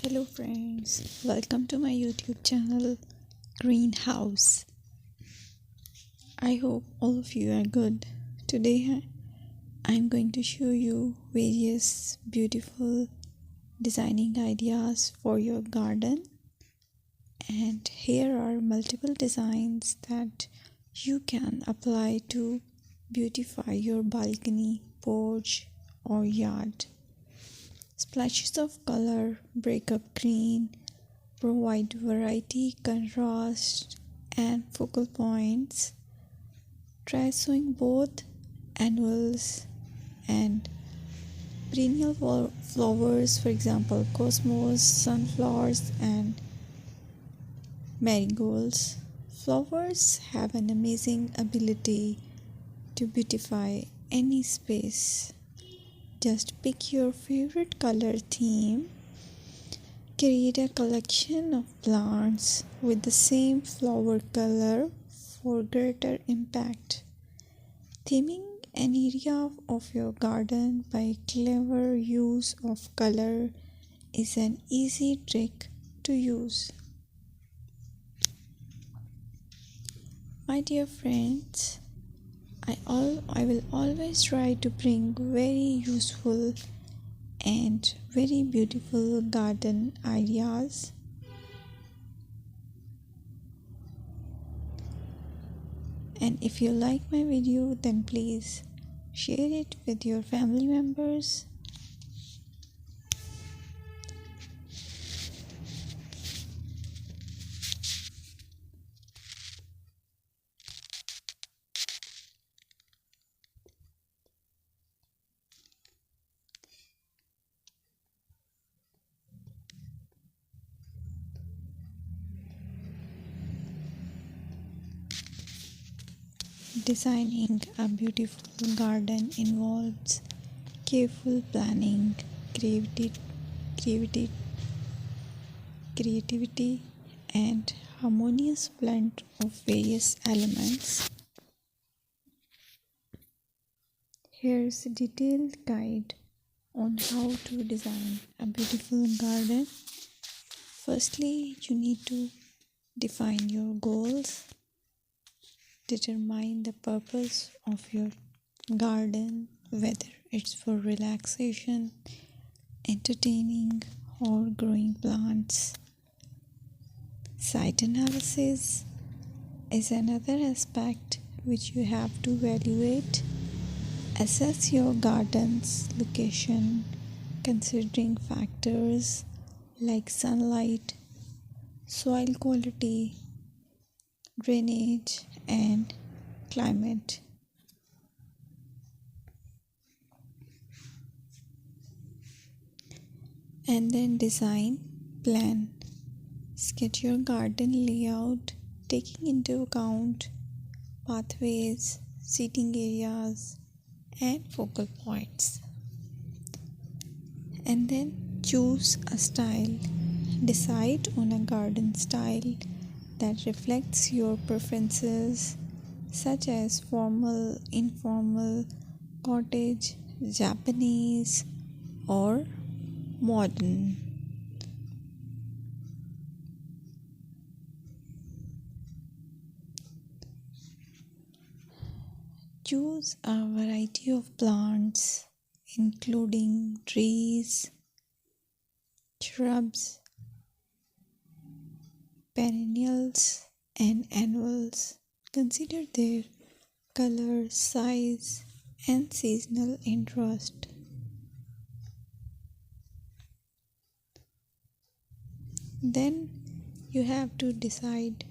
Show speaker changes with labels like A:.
A: Hello friends, welcome to my YouTube channel Greenhouse. I hope all of you are good. Today I'm going to show you various beautiful designing ideas for your garden, and here are multiple designs that you can apply to beautify your balcony, porch or yard. Splashes of color break up green, provide variety, contrast, and focal points. Try sowing both annuals and perennial flowers, for example, cosmos, sunflowers, and marigolds. Flowers have an amazing ability to beautify any space. Just pick your favorite color theme. Create a collection of plants with the same flower color for greater impact. Theming an area of your garden by clever use of color is an easy trick to use. My dear friends, I will always try to bring very useful and very beautiful garden ideas. And if you like my video, then please share it with your family members. Designing a beautiful garden involves careful planning, creativity, and harmonious blend of various elements. Here's a detailed guide on how to design a beautiful garden. Firstly, you need to define your goals. Determine the purpose of your garden, whether it's for relaxation, entertaining, or growing plants. Site analysis is another aspect which you have to evaluate. Assess your garden's location, considering factors like sunlight, soil quality, drainage, and climate. And then design, plan. Sketch your garden layout, taking into account pathways, seating areas, and focal points. And then choose a style. Decide on a garden style that reflects your preferences, such as formal, informal, cottage, Japanese, or modern. Choose a variety of plants, including trees, shrubs, perennials, and annuals. Consider their color, size, and seasonal interest. Then you have to decide